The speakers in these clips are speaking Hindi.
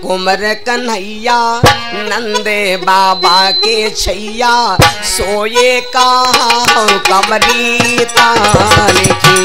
कुमर कन्हैया नंदे बाबा के छैया सोए कहाँ कमरी तान की।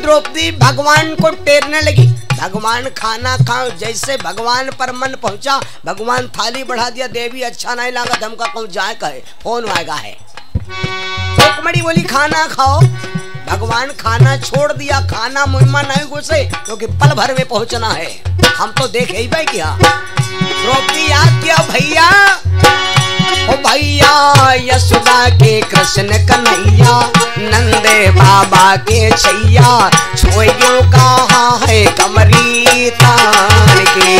द्रौपदी भगवान को टेरने लगी। भगवान खाना खाओ, जैसे भगवान पर मन पहुंचा, भगवान थाली बढ़ा दिया। देवी अच्छा नहीं लगा, धमका कहूँ जाए कहे फोन आएगा है। रुक्मणी बोली खाना खाओ। भगवान खाना छोड़ दिया, खाना मुहिमा नहीं घुसे क्योंकि पल भर में पहुंचना है। हम तो देखे ही भाई क्या। द्रौपदी याद किया भैया, ओ भैया यशोदा के कृष्ण कन्हैया नंदे बाबा के छैया छोयो कहाँ है कमरी तान के।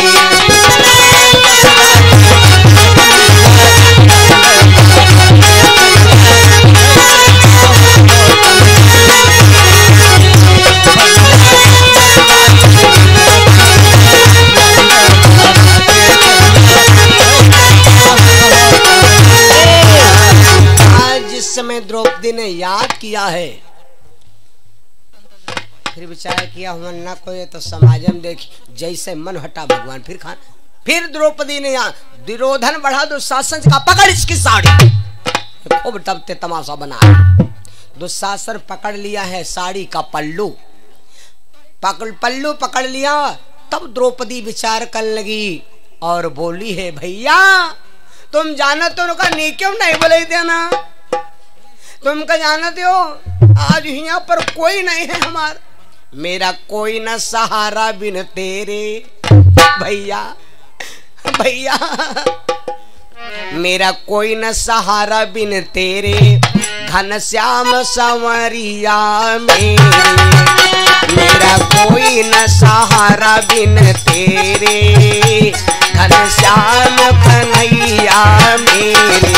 समय द्रौपदी ने याद किया है, फिर विचार किया हुआ ना कोई तो समाज में देखी, जैसे मन हटा भगवान फिर खान। फिर द्रौपदी ने यहाँ दुर्योधन बढ़ा दुशासन का पकड़ इसकी साड़ी, खूब तबते तमाशा बनाया। दुशासन पकड़ लिया है साड़ी का पल्लू पकड़ लिया। तब द्रौपदी विचार कर लगी और बोली है भैया तुम जाना तो उनका नी क्यों नहीं बोले देना, तुम का जानते हो आज यहाँ पर कोई नहीं है हमारा, मेरा कोई न सहारा बिन तेरे भैया भैया, मेरा कोई न सहारा बिन तेरे घनश्याम संवरिया मेरे, मेरा कोई न सहारा बिन तेरे घनश्याम कन्हैया मेरे।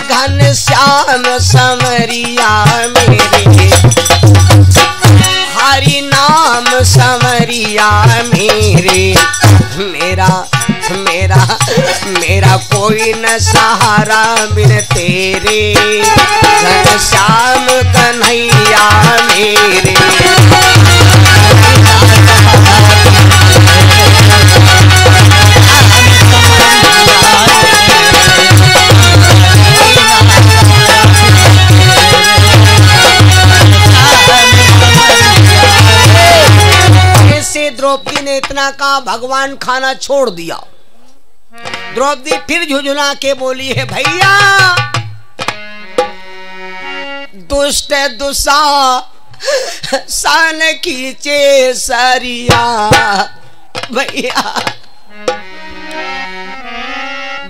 घनश्याम संवरिया मेरे, हरि नाम संवरिया मेरे, मेरा मेरा मेरा कोई न सहारा बिन तेरे घनश्याम कन्हैया मेरे। द्रौपदी ने इतना कहा, भगवान खाना छोड़ दिया। द्रौपदी फिर झुझुला के बोली है भैया दुष्ट दुशासन खींचे सरिया, भैया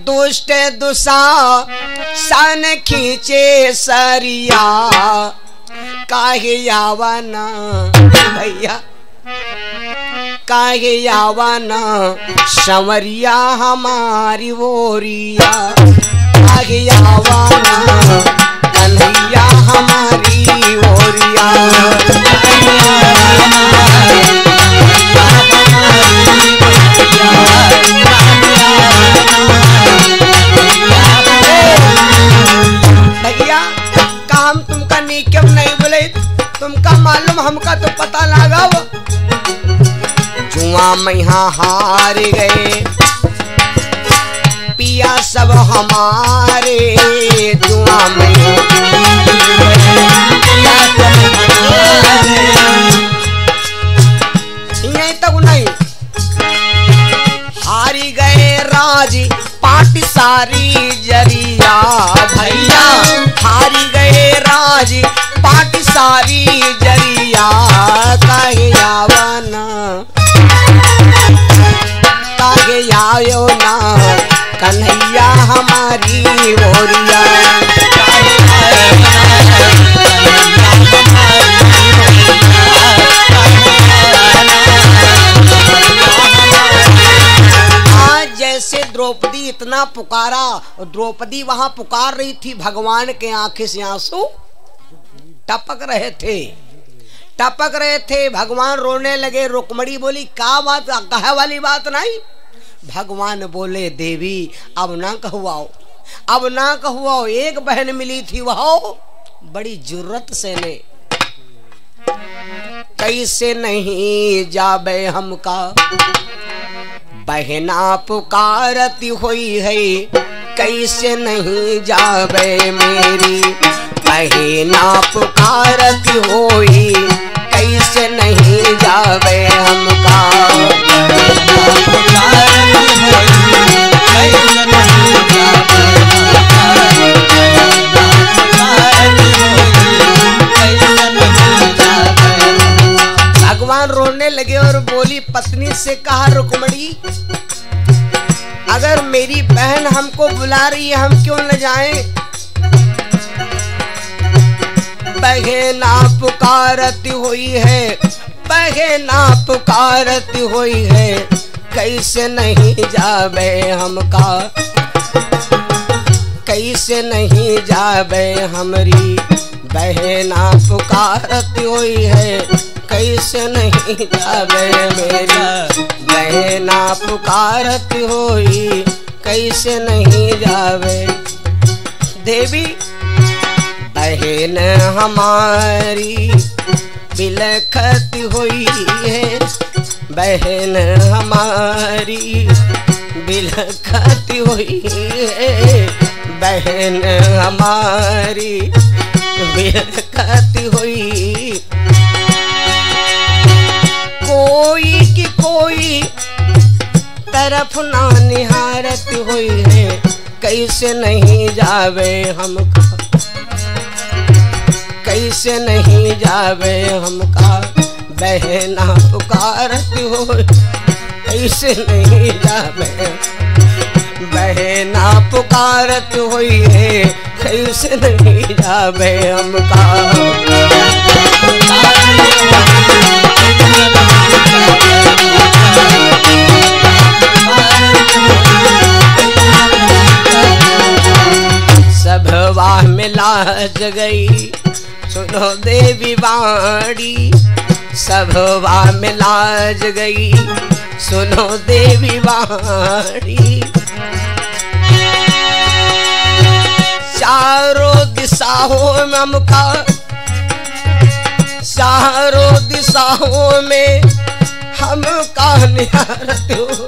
दुष्ट दुशासन खींचे सरिया काहे यावना भैया, काहे यावना संवरिया हमारी ओरिया, काहे यावना कन्हैया हमारी ओरिया। भैया का हम तुमका नहीं क्यों नहीं बोले, तुमका मालूम हमका तो पता लगा वो जुआ में हार गए पिया सब हमारे, जुआ में नहीं तक नहीं हारी गए राज पाटी सारी जरिया, भैया हारी गए राज पाटी सारी जरिया काहे यावना, काहे आयो ना कन्हैया हमारे हमारी ओरिया। आज जैसे द्रौपदी इतना पुकारा, द्रौपदी वहां पुकार रही थी, भगवान के आंखें से आंसू टपक रहे थे, टपक रहे थे। भगवान रोने लगे। रुक्मणी बोली क्या बात, कहे वाली बात नहीं। भगवान बोले देवी अब ना कहवाओ, अब ना कहवाओ। एक बहन मिली थी वह बड़ी जुर्रत से ने, कैसे नहीं जाबे हमका, बहना पुकारती हुई है, कैसे नहीं जाबे मेरी बहना पुकारती हुई, कैसे नहीं जाबे हमका। भगवान रोने लगे और बोली, पत्नी से कहा रुक्मणी अगर मेरी बहन हमको बुला रही है हम क्यों न जाएं। बहना पुकारती हुई है, बहना पुकारती हुई है, कैसे नहीं जाबे हमका, कैसे नहीं जाबे हमरी बहना पुकारती हुई है, कैसे नहीं जाबे मेरा बहना पुकारती हुई, कैसे नहीं जाबे। देवी बहन हमारी बिलखती हुई है, बहन हमारी बिलखती हुई है, बहन हमारी बिलखती हुई। कोई की कोई तरफ ना निहारत हुई है, कैसे नहीं जावे हमका, कैसे नहीं जावे हमका बहना पुकारती हो, कैसे नहीं जावे बहना पुकारती हुई है, कैसे नहीं जावे हमका। सब वाह में लाज गई सुनो देवी वाणी, सब वाह में लाज गई सुनो देवी वाणी। चारों दिशाओं में हमका, चारों दिशाओं में हमका निहारते हो।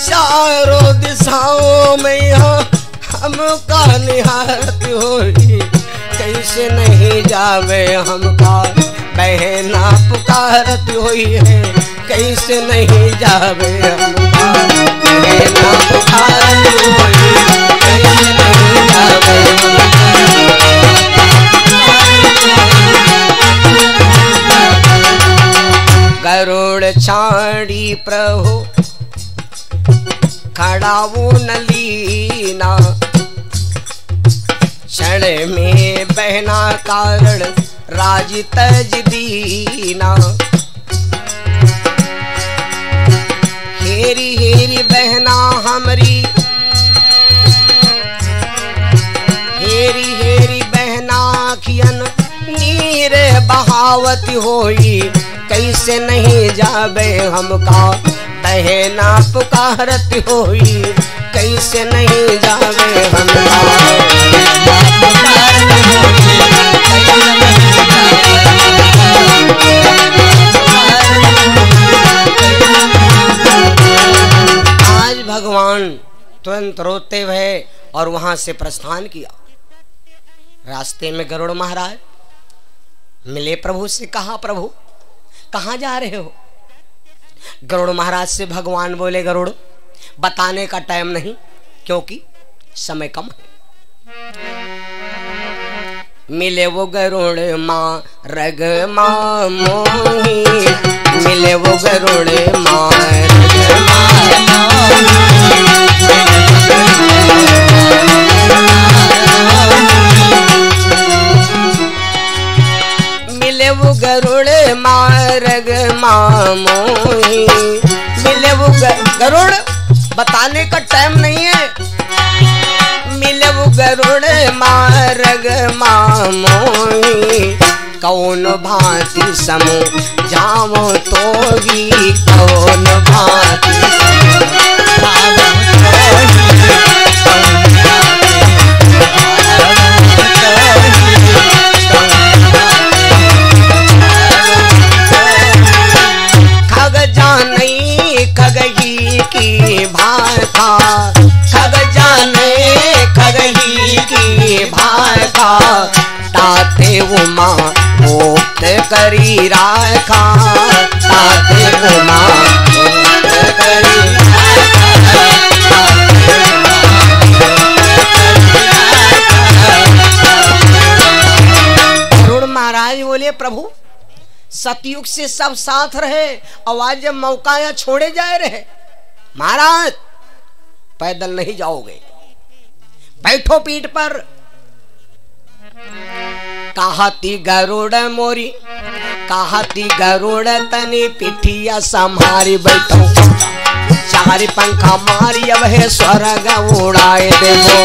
चारों दिशाओं में हमका निहारती हुई, कैसे नहीं जावे हमका बहना पुकारती हुई है, कैसे नहीं जावे हमका बहना पुकारती हुई, कैसे नहीं जावे हमका। गरुड़ छाड़ी प्रभु खड़ाऊ नलीना, क्षण में बहना कारण राज तज दीना। हेरी हेरी बहना हमरी, हेरी हेरी बहना खियन नीर बहावती होई, कैसे नहीं जाबे हमका बहना पुकारती होई, कैसे नहीं जावे हमका। आज भगवान तुरंत रोते हुए और वहां से प्रस्थान किया। रास्ते में गरुड़ महाराज मिले प्रभु से, कहा प्रभु कहाँ जा रहे हो। गरुड़ महाराज से भगवान बोले, गरुड़ बताने का टाइम नहीं क्योंकि समय कम है। मिले वो गरुड़ मार्ग माँ मोही, मिले वो गरुड़ मार्ग मिले वो गरुड़ मार्ग माँ मोही, मिले वो गरुड़ बताने का टाइम नहीं है। मिले वो गरुड़ मार्ग माँ मोही, कौन भांति समूह जामो तोगी, कौन भांति खग जाने खगही की भाषा, खग जाने खगही की भाषा, ताते उमा मुक्त करी राखा, ताते उमा मुक्त करी गरुड़ महाराज बोले प्रभु सतयुग से सब साथ रहे, आवाज जब मौका या छोड़े जाए रहे, महाराज पैदल नहीं जाओगे, बैठो पीठ पर। कहती गरुड़ मोरी, कहती गरुड़ तनी पिठिया संभारी बैठो, चार पंखा मारी अब है स्वर्ग उड़ाए देवो।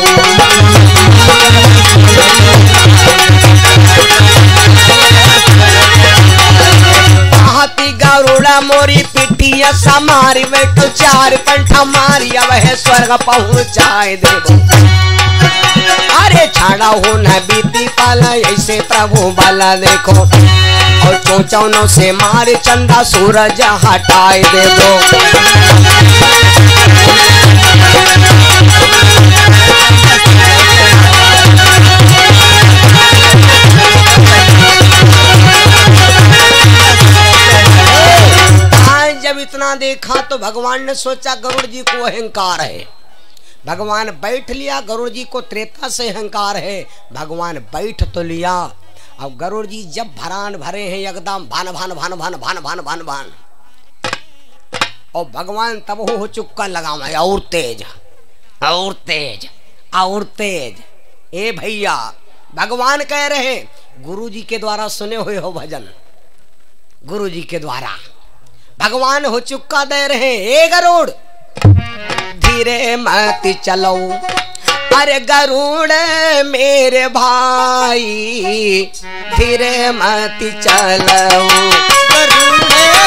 कहती गरुड़ मोरी पिठिया संभारी बैठो, चार पंखा मारी अब है स्वर्ग पहुंचाए देवो। अरे छाड़ा हो न बीती पाला ऐसे प्रभु बाला देखो, और चौचौनों से मारे चंदा सूरज हटाए दे दो। जब इतना देखा तो भगवान ने सोचा गरुड़ जी को अहंकार है, भगवान बैठ लिया। गरुड़ जी को त्रेता से अहंकार है, भगवान बैठ तो लिया। अब गरुड़ जी जब भरान भरे हैं एकदम भान भान भान भान भान भान भान भान, और भगवान तब हो चुका लगा और तेज और तेज और तेज। ए भैया भगवान कह रहे गुरु जी के द्वारा सुने हुए हो भजन, गुरु जी के द्वारा भगवान हो चुका दे रहे। ए गरुड़ धीरे मत चलो, अरे गरुड़ मेरे भाई धीरे मत चलो, गरुड़ मेरे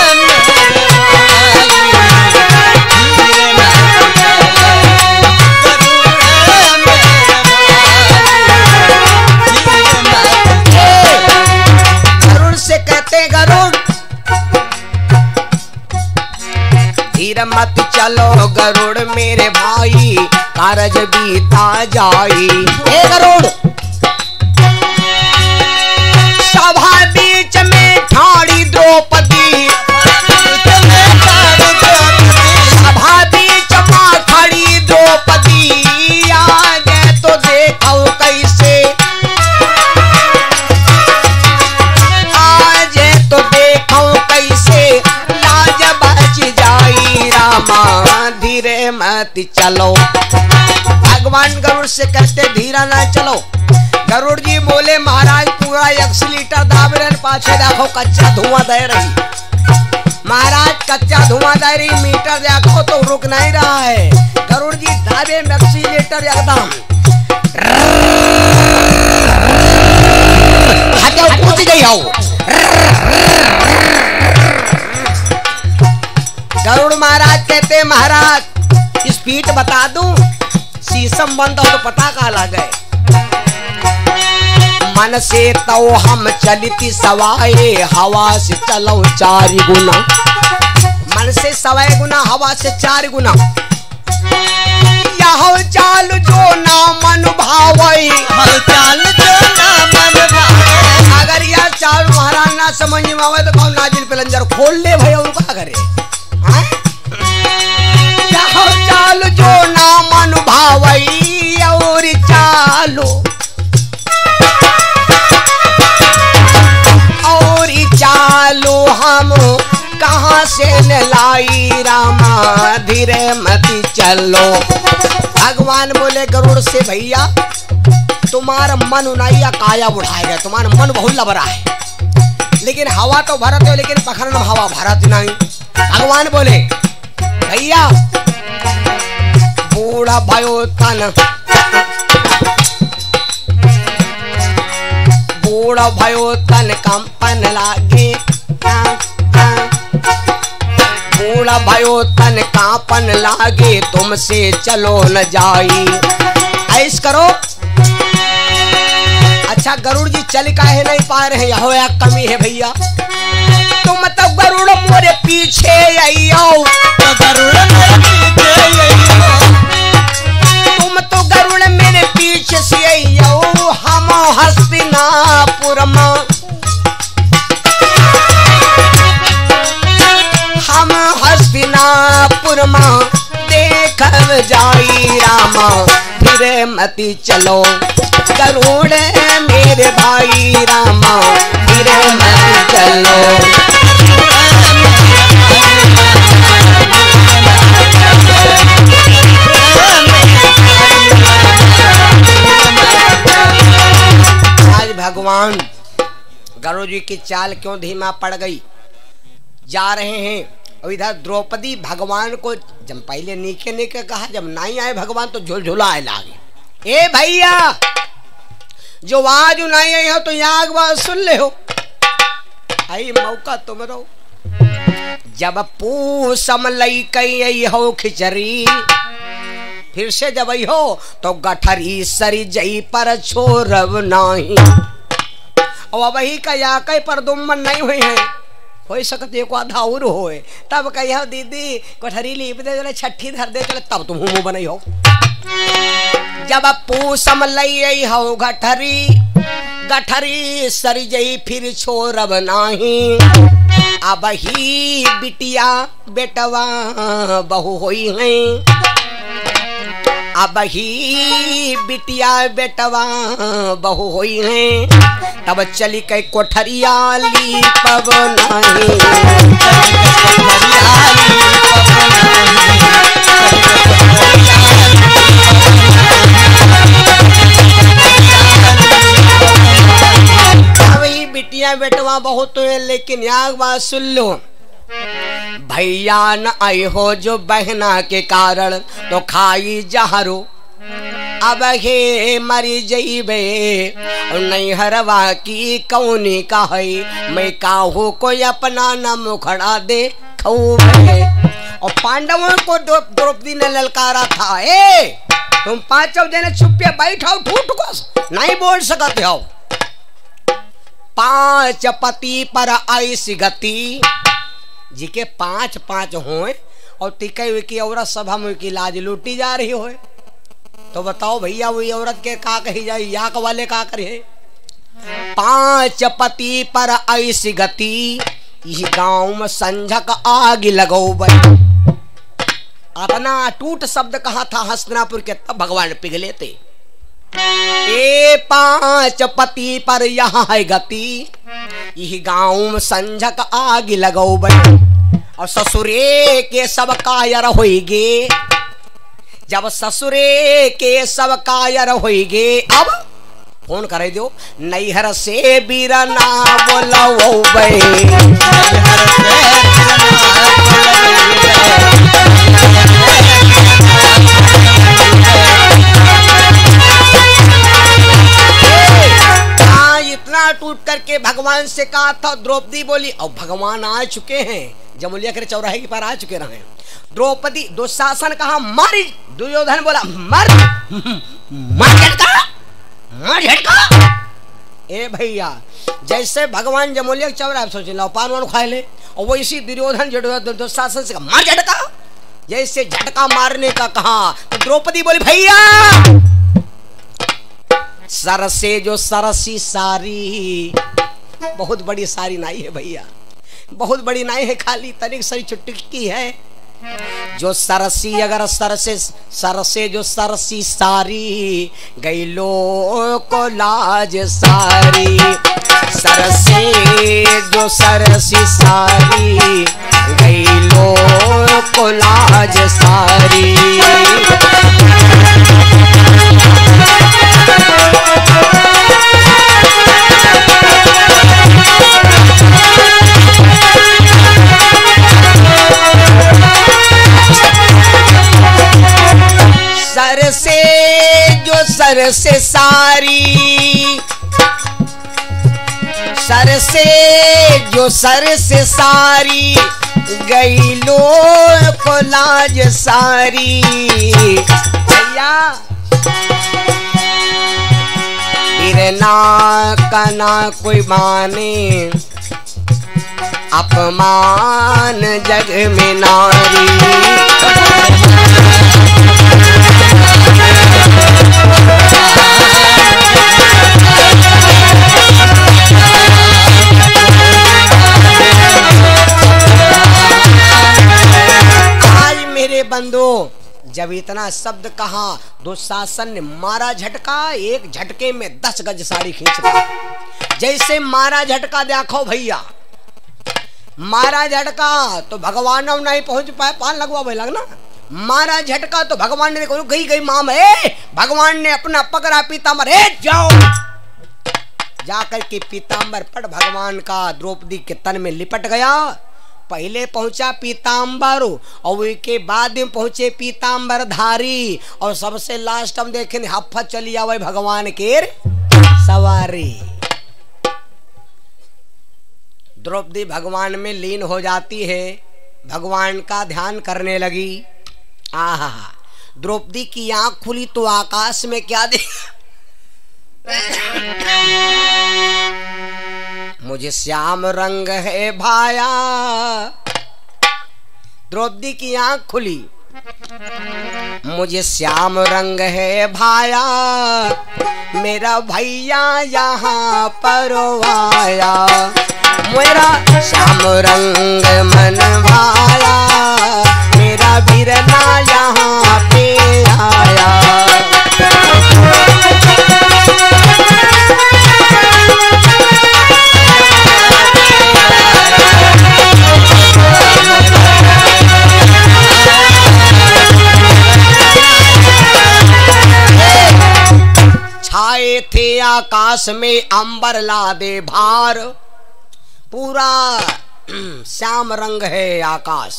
गरुड़ से कहते गरुड़ धीरे मत चलो, गरुड़ मेरे भाई कारज बीता जाई। हे गरुड़ सभा बीच में ठाड़ी द्रौपदी, सभा बीच में खड़ी द्रौपदी, आगे तो देखो कैसे, आज तो देखो कैसे लाज बच जाई रामा, धीरे मत चलो। भगवान गरुड़ से कहते धीरा ना चलो। गरुड़ जी बोले महाराज पूरा 100 लीटर दाब रहे, पाछे देखो कच्चा धुआं दे रही, महाराज कच्चा धुआं दे रही, मीटर देखो तो रुक नहीं रहा है। गरुड़ जी दाबे में 80 लीटर एकदम पूछ गई हो। गरुड़ महाराज कहते महाराज स्पीड बता दूं, शीशम बंद हो तो पता कहाँ लगे। मन से तो हम चलती सवाए, हवा से चलो 4 गुना, मन से 1.25 गुना, हवा से 4 गुना। यह चाल जो ना मन भावई, चाल जो ना मन भावई, अगर यह चाल महाराज ना समझ में आवे तो कौन नाजिल पेलंजर खोल ले भाई और क्या करे। यह चाल जो ना मन भावई और चालो से न लाई रामा धीरे मती चलो। भगवान बोले गरुड़ से भैया तुम्हारा मन उनाइया काया उठाएगा, तुम्हारा मन बहुत लबरा है, लेकिन हवा तो भरत है लेकिन पखरन में हवा भरत नहीं। भगवान बोले भैया बूढ़ा भयो तन, बूढ़ा भयो तन कंपन लागे, बूढ़ा भयो तन कांपन लागे तुमसे चलो न जाई। ऐस करो। अच्छा गरुड़ जी चल काहे नहीं पा रहे, यहो या कमी है भैया। तुम तो गरुड़ मोरे पीछे आइयो, तो गरुड़ मेरे पीछे आइयो, तुम तो गरुड़ मेरे पीछे से आइयो। हम हस्तिनापुर में, हम हस्तिनापुर में देख जाई रामा फिर मती चलो। गरुड़ मेरे भाई रामा फिर मती चलो। आज भगवान गरुड़ जी की चाल क्यों धीमा पड़ गई। जा रहे हैं और इधर द्रौपदी भगवान को जब पहले नीके नीके कहा, जब नहीं आए भगवान तो झुलझुला आए लागे। ए भैया जो आज नहीं आई हो तो यहाँ बात सुन ले हो, आई मौका तुम रहो। जब पूसम लई कई हो खिचड़ी, फिर से जब आई हो तो गठरी सरी जई पर छोरब नहीं। और वही का या कई पर दुम्मन नहीं हुई है, हो सकते को आधा और होए, तब कही दीदी कोठरी लीप दे चले छठी धर दे चले, तब तुम मुंह बनाई हो। जब पूसम लई हो गठरी, गठरी सरी जई फिर छोरब नाही। अब ही बिटिया बेटवा बहु होई हैं, अब ही बिटिया बेटवा बहु होई हैं। तब चली कई कोठरिया ली पब नहीं, अब ही बिटिया बेटवा बहुत है, लेकिन याग बात सुन लो। भैया न आई हो जो बहना के कारण तो खाई जहरो। अब हे मरी जईबे नहीं हरवा की कौनी का है, मैं काहू को अपना न मुखड़ा दे खूबे। और पांडवों को द्रौपदी ने ललकारा था, ए तुम पांचों जने चुप्पे बैठाओ, ठूठ को नहीं बोल सकते हो। पांच पति पर ऐसी गति, जी के पांच पांच होए और तिके की औरत सभा में की लाज लूटी जा रही होए, तो बताओ भैया वही औरत के का कही जाए, याक वाले का करे। पांच पति पर ऐसी गति, इस गांव में संझक आग लगो। इतना टूट शब्द कहा था हस्तिनापुर के, तब भगवान पिघले थे। ए पांच पति पर यहाँ है गति, यह गांव में संझक आग लगो। और ससुरे के सब कायर होइगे, जब ससुरे के सब कायर होइगे। अब फोन करे दो नैहर से बीरना बोलो इतना टूट करके भगवान से कहा था। द्रौपदी बोली और भगवान आ चुके हैं, जमुलिया के चौराहे के पार आ चुके रहे। द्रौपदी दुशासन कहा मारी, दुर्योधन बोला मर मर झटका मर झटका। ए भैया जैसे भगवान जमुलिया के चौराहे सोचे लो पान वान खाए ले, और वो इसी दुर्योधन दुशासन से मार झटका, जैसे झटका मारने का कहा तो द्रौपदी बोली भैया सर से जो सरसी सारी, बहुत बड़ी सारी नाई है भैया, बहुत बड़ी नाई है, खाली तनिक सरी चुटकी है। जो सरसी अगर सर से जो सरसी सारी, गई लो को लाज सारी। सर से जो सरसी सारी, गई को लाज सारी। सर से सारी, सर से सारी गई लो को लाज सारी। भैया ना कना कोई माने, अपमान जग में नारी। आज मेरे बंधु जब इतना शब्द कहा, दुशासन ने मारा झटका, एक झटके में 10 गज साड़ी खींचता। जैसे मारा झटका देखो भैया, मारा झटका तो भगवान नहीं पहुंच पाए, पान लगवा भाई लगना। मारा झटका तो भगवान ने देखो गई माम है, भगवान ने अपना पकड़ा पीताम्बर, जाओ जाकर के पीताम्बर पट भगवान का द्रौपदी के तन में लिपट गया। पहले पहुंचा पीताम्बर और उसके बाद में पहुंचे पीताम्बर धारी, और सबसे लास्ट हम देखें हफ्फा चली आवे भगवान के सवारी। द्रौपदी भगवान में लीन हो जाती है, भगवान का ध्यान करने लगी। आहा, द्रौपदी की आंख खुली तो आकाश में क्या देखा? मुझे श्याम रंग है भाया। द्रौपदी की आंख खुली, मुझे श्याम रंग है भाया, मेरा भैया यहाँ पर आया। मेरा श्याम रंग मन भाया, मेरा बिरना यहाँ पे आया। छाए थे आकाश में अंबर ला दे भार, पूरा श्याम रंग है आकाश।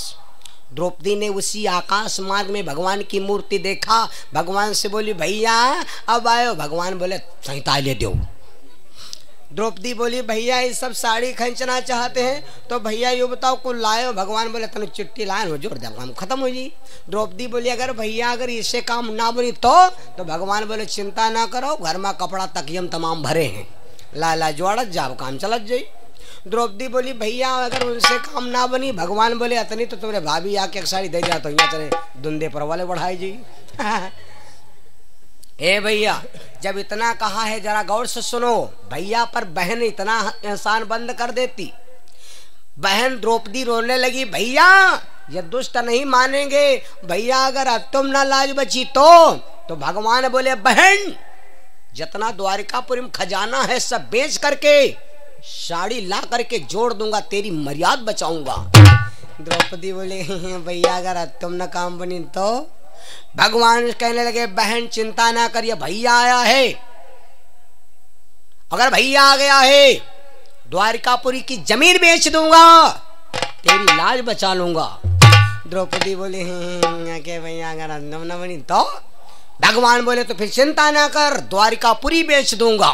द्रौपदी ने उसी आकाश मार्ग में भगवान की मूर्ति देखा, भगवान से बोली भैया अब आयो। भगवान बोले संहिता ले दो। द्रौपदी बोली भैया ये सब साड़ी खींचना चाहते हैं तो भैया ये बताओ को लायो। भगवान बोले तनु चिट्ठी लाए जोड़ दे, काम खत्म हो जी। द्रौपदी बोली अगर भैया अगर इससे काम ना बनी तो भगवान बोले चिंता ना करो, घर में कपड़ा तकियम तमाम भरे हैं, ला जोड़त जाओ काम चलत जाई। द्रौपदी बोली भैया अगर उनसे काम ना बनी, भगवान बोले अतनी तो तुम्हारे भाभी आके एक साड़ी दे जा तो यहाँ चले दुंदे पर वाले बढ़ाई जी। ए भैया जब इतना कहा है जरा गौर से सुनो। भैया पर बहन इतना एहसान बंद कर देती। बहन द्रौपदी रोने लगी, भैया ये दुष्ट नहीं मानेंगे, भैया अगर तुम ना लाज बची तो भगवान बोले बहन जितना द्वारिकापुरी में खजाना है सब बेच करके साड़ी ला करके जोड़ दूंगा, तेरी मर्यादा बचाऊंगा। द्रौपदी बोले भैया अगर तुम ना काम बनी तो भगवान कहने लगे बहन चिंता ना करिए, भैया आया है, अगर भैया आ गया है द्वारिकापुरी की जमीन बेच दूंगा, तेरी लाज बचा लूंगा। द्रौपदी बोले के भैया अगर अंदम न बनी तो भगवान बोले तो फिर चिंता ना कर, द्वारिकापुरी बेच दूंगा।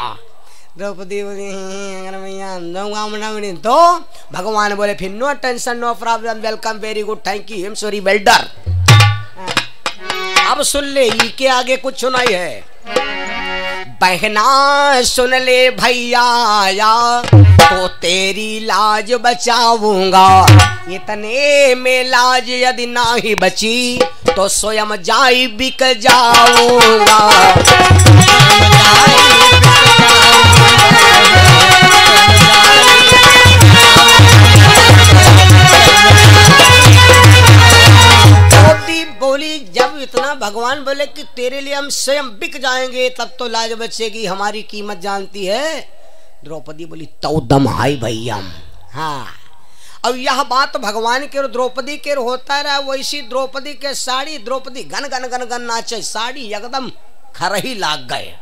द्रौपदी बोली अगर भैया अंदम न बनी तो भगवान बोले फिर no tension no problem, welcome very good thank you am sorry welder. अब सुन ले के आगे कुछ सुनाई है। बहना सुन ले भैया आया तो तेरी लाज बचाऊंगा, इतने में लाज यदि ना ही बची तो स्वयं जाई बिक जाऊंगा। बोली जब इतना भगवान बोले कि तेरे लिए हम स्वयं बिक जाएंगे तब तो लाज बचेगी, हमारी कीमत जानती है। द्रौपदी बोली तो दम हाई भैया। हाँ अब यह बात भगवान के द्रौपदी के होता रहा, वैसी द्रौपदी के साड़ी, द्रौपदी गन गन गन गन नाचे, साड़ी एकदम खरही लाग गए।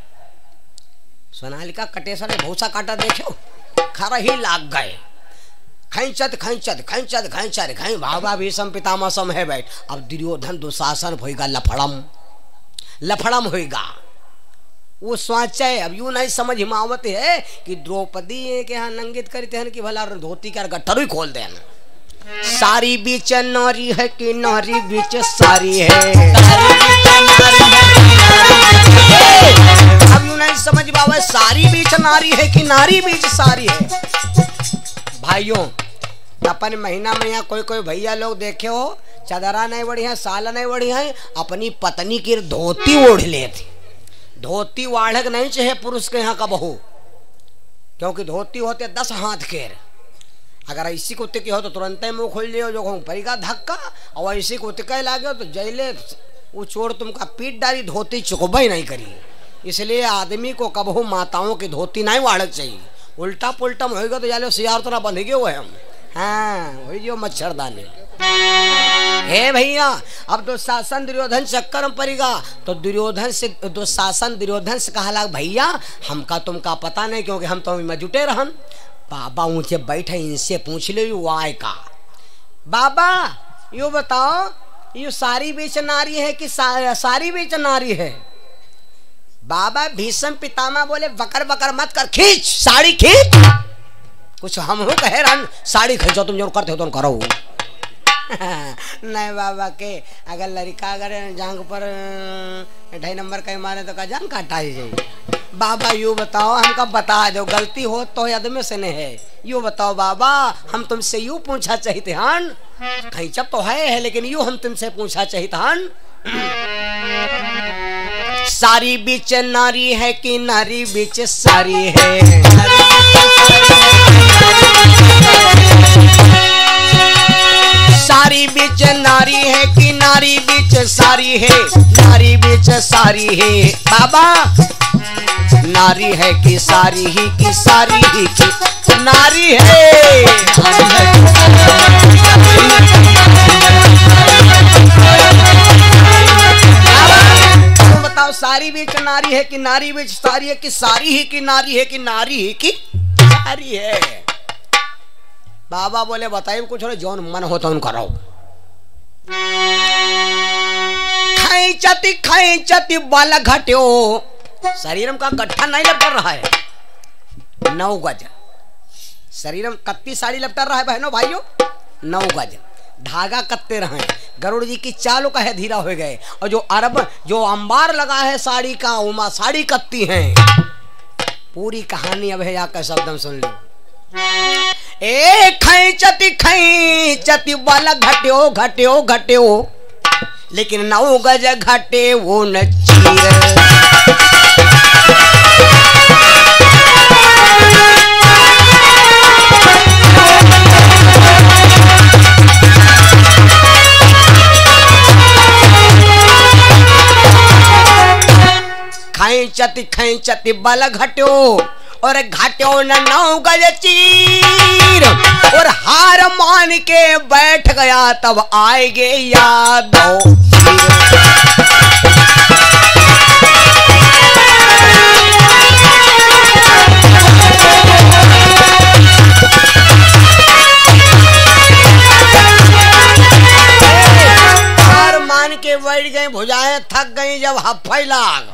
सोनालिका कटेसर भूसा काटा देखो, खरही लाग गए। खैंचत खैंचत खैंचत खैंचत खै भावा भीषम पितामह सम है बैठ। अब दुर्योधन दुशासन होएगा लफड़म, लफड़म होएगा। वो सोचा है, अब यूं नहीं समझ हिमावत है कि द्रौपदी के यहाँ नंगित करते हैं कि भला धोती का गट्ठर ही खोल देना। सारी बीच नारी है कि नारी बीच सारी है, अब यूं नहीं समझ बाबा सारी बीच नारी है कि नारी बीच सारी है। भाइयों अपन महीना में यहाँ कोई कोई भैया लोग देखे हो चदरा नहीं बढ़िया, साल नहीं बढ़िया है, अपनी पत्नी की धोती ओढ़ लेते। धोती वाढ़क नहीं चाहे पुरुष के यहाँ का बहू, क्योंकि धोती होते 10 हाथ के। अगर ऐसी कुत्ते की हो तो तुरंत ही मुंह खोल लियो जो पड़ेगा धक्का, और ऐसी कुत्ते लागे तो जैले वो चोर तुमका पीट डाली, धोती चुकबई नहीं करी। इसलिए आदमी को कबहू माताओं की धोती नहीं वाढ़क चाहिए। उल्टा पुल्टा होगा तो जाले सियार तरह बंध गए हुए हम। हाँ वही जो मच्छरदानी। हे भैया अब दुशासन दुर्योधन चक्कर में पड़ेगा तो दुर्योधन से दुशासन दुर्योधन से कहा भैया हमका तुमका पता नहीं, क्योंकि हम तो में जुटे रहन। बाबा ऊंचे बैठे, इनसे पूछ ले वाय का। बाबा यू बताओ यू सारी बीच नारी है कि सारी बीच नारी है? बाबा भीष्म पितामह बोले बकर बकर मत कर, खींच साड़ी खींच। कुछ हम हो कहे रन साड़ी खींचो, तुम जो करते हो तुम करो। नहीं बाबा के अगर लड़का अगर जांग पर 2.5 नंबर कहीं मारे तो का जान काटा ही जाए। बाबा यू बताओ हमका बता दो, गलती हो तो आदमी से नहीं है। यू बताओ बाबा हम तुमसे यू पूछा चाहिए हन, खींचब तो है लेकिन यू हम तुमसे पूछा चाहिए हन। सारी बीच नारी है कि नारी बीच सारी है? सारी बीच नारी है कि नारी बीच सारी है? नारी बीच सारी है बाबा, नारी है कि सारी ही की सारी ही की नारी है। तो बताओ सारी बीच नारी है कि नारी बीच सारी है कि सारी ही की नारी है कि नारी ही की सारी है? बाबा बोले बताइए कुछ जौन मन हो तो उन करो। खैचती खैचती बल घट्यो, शरीरम का गट्ठा नहीं लपट रहा है 9 गज। शरीरम कत्ती साड़ी लपट रहा है बहनों भाइयों 9 गज। धागा कत्ते रहे, गरुड़ जी की चालों का है धीरा हो गए। और जो अरब जो अंबार लगा है साड़ी का उमा साड़ी कत्ती है। पूरी कहानी अब है आकर शब्दम सुन लो। ए खैचती खैचती बल घट्यो घट्यो घट्यो, लेकिन 9 गज घटे वो न चीर। खैचती खैचती बल घट्यो और घट्यो न 9 गज चीर। और हार मान के बैठ गया तब आएगे यादव। हार मान के बैठ गए, भुजाएं थक गई। जब हफ्फई लाग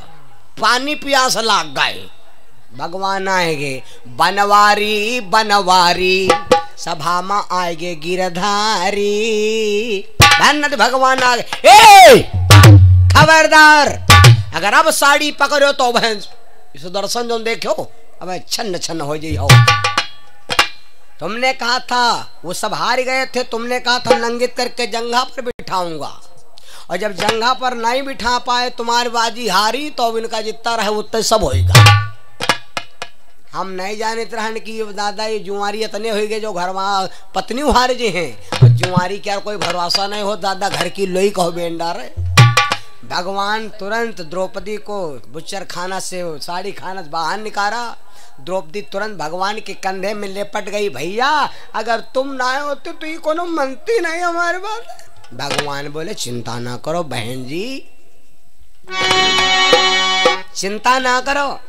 पानी प्यास लाग गए, भगवान आएंगे बनवारी बनवारी, सभा में आएंगे गिरधारी। धन्य भगवान आ गए। ए खबरदार अगर अब साड़ी पकड़ो तो बहन इस दर्शन जो देखो अब छन्न छन्न हो जाई हो। तुमने कहा था वो सब हार गए थे, तुमने कहा था नंगित करके जंघा पर बिठाऊंगा, और जब जंघा पर नहीं बिठा पाए तुम्हारी बाजी हारी तो अब इनका जितना रहे उतना सब होएगा। हम नहीं जाने रहन कि दादा ये जुआरी इतने हो गए जो घर में पत्नी हार जे हैं, और जुआरी क्या कोई भरोसा नहीं हो दादा घर की लोई कहो बेंडार। भगवान तुरंत द्रौपदी को बुच्चर खाना से साड़ी खाना से बाहर निकाला। द्रौपदी तुरंत भगवान के कंधे में लेपट गई। भैया अगर तुम ना होते तो ये कोनो मनती नहीं हमारे बात। भगवान बोले चिंता ना करो बहन जी, चिंता ना करो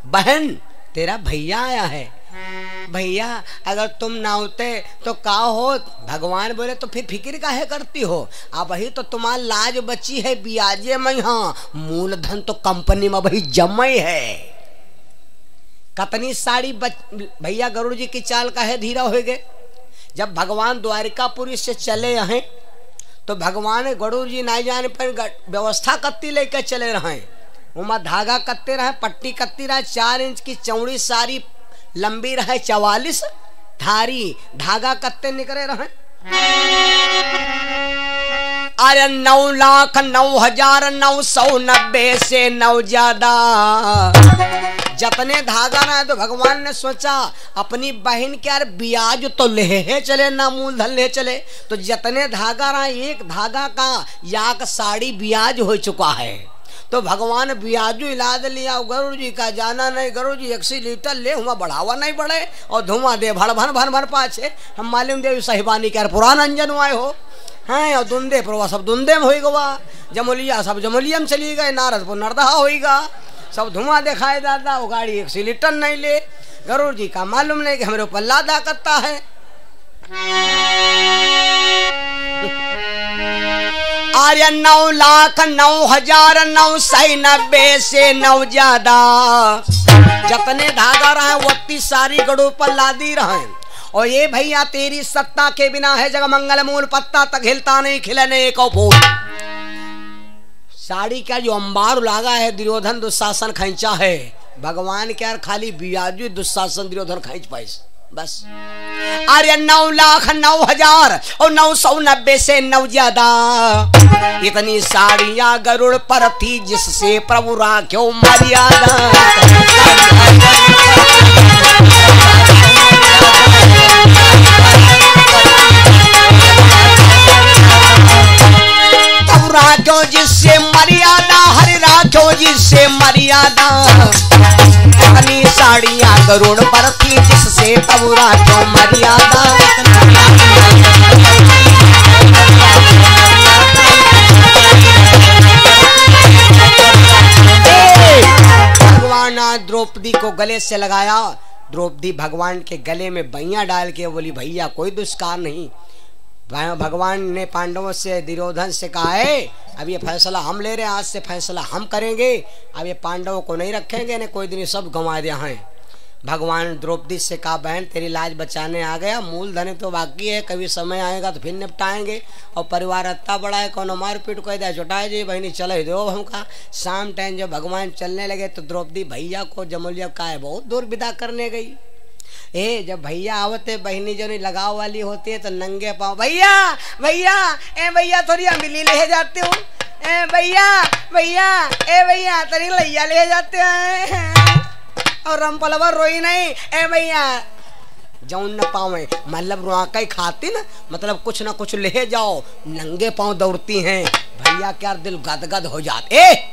बहन, तेरा भैया आया है। भैया अगर तुम ना होते तो का हो। भगवान बोले तो फिर फिक्र काहे करती हो, अब वही तो तुम्हारा लाज बची है ब्याजे में, हाँ मूलधन तो कंपनी में वही जमे है। कतनी साड़ी भैया गरुड़ जी की चाल का है धीरा हो गए। जब भगवान द्वारिकापुरी से चले हैं तो भगवान गरुड़ जी नहीं जाने पर व्यवस्था कत्ती लेकर चले रहे। उमा धागा कत्ते रहे, पट्टी कत्ती रहे, 4 इंच की चौड़ी साड़ी लंबी रहे, 44 धारी धागा कत्ते निकले रहे। अरे 9,09,990 से 9 ज्यादा जतने धागा रहे। तो भगवान ने सोचा अपनी बहन के यार ब्याज तो ले चले ना मूलधन ले चले, तो जतने धागा रहे एक धागा का याक साड़ी ब्याज हो चुका है। तो भगवान ब्याजू इलाज लिया। गरुड़ जी का जाना नहीं, गरुड़ जी 100 लीटर ले हुआ बढ़ावा नहीं बढ़े और धुआं दे भर भर भर भर पाछे। हम मालूम दे साहिबानी के पुराना अंजन हुआ हो हैं और दुंदे पर सब दुंदे में हो गवा, जमुलिया सब जमुलिया में चली गए, नारदपुर नरदहा होगा, सब धुआं दिखाए दादा। वो गाड़ी 100 लीटर नहीं ले। गरुड़ जी का मालूम नहीं कि हमारे ऊपर लादा करता है। अरे 9,09,990 से 9 ज्यादा जतने धागा रहे वत्ती सारी गड़ों पर लादी रहे। और ये भैया तेरी सत्ता के बिना है जग मंगल मूल पत्ता तक हिलता नहीं खिलने को फूल। साड़ी का जो अंबार लागा है दुर्योधन दुशासन खींचा है, भगवान के यार खाली ब्याजू दुशासन दुर्योधन खींच पाए बस। अरे 9,09,990 से 9 ज्यादा इतनी साड़ियां गरुड़ पर थी जिससे प्रभु राख्यो मर्यादा। प्रभु राख्यो जिससे मर्यादा, हरि राख्यो जिससे मर्यादा। इतनी साड़ियां गरुड़ पर थी जिससे प्रभु राख्यो मर्यादा। भगवान द्रौपदी को गले से लगाया। द्रौपदी भगवान के गले में बैया डाल के बोली भैया कोई दुष्कार नहीं। भगवान ने पांडवों से दुर्योधन से कहा है अब ये फैसला हम ले रहे हैं, आज से फैसला हम करेंगे, अब ये पांडवों को नहीं रखेंगे ने कोई दिन सब गंवा दिया है। भगवान द्रौपदी से कहा बहन तेरी लाज बचाने आ गया, मूलधन तो बाकी है, कभी समय आएगा तो फिर निपटाएंगे। और परिवार इतना बड़ा है कोनो मारपीट को दे चुटाए जी बहनी चले दो हमका। शाम टाइम जब भगवान चलने लगे तो द्रौपदी भैया को जमुलिया का है बहुत दूर विदा करने गई। जब भैया आवते बहनी जो नहीं लगाव वाली होती है तो नंगे पाँव भैया भैया ए भैया थोड़ी अम्बिली ले जाते हो, ए भैया भैया ए भैया तरी लैया ले जाते हैं। और रमपलवा रोई नहीं, ए भैया जौन न पावे मतलब रुआका खाती ना, मतलब कुछ ना कुछ ले जाओ, नंगे पाँव दौड़ती हैं। भैया क्या दिल गदगद हो जाते।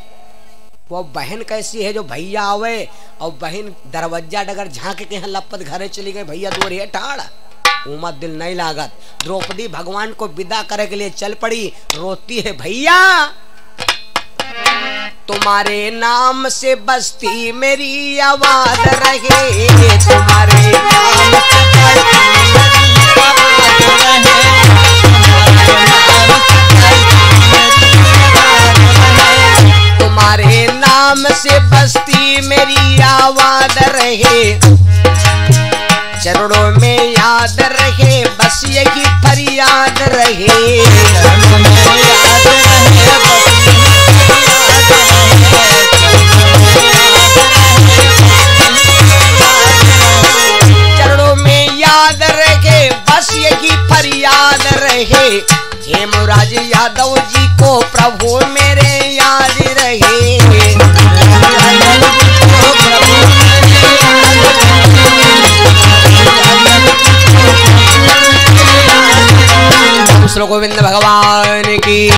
वो बहन कैसी है जो भैया आवे और बहन दरवाजा डगर झांक के यहाँ लपत घरे चली गई, भैया दूर है ठाड़ उमा दिल नहीं लागत। द्रौपदी भगवान को विदा करे के लिए चल पड़ी, रोती है भैया तुम्हारे नाम से बस्ती मेरी आवाज रहे, तुम्हारे नाम तुम्हारे नाम से बस्ती मेरी आवाज रहे, चरणों में याद रहे बस यही फरियाद रहे। चरणों में याद रहे बस यही फरियाद रहे, हेमराज यादव जी को प्रभु मेरे याद रहे। कृष्ण गोविंद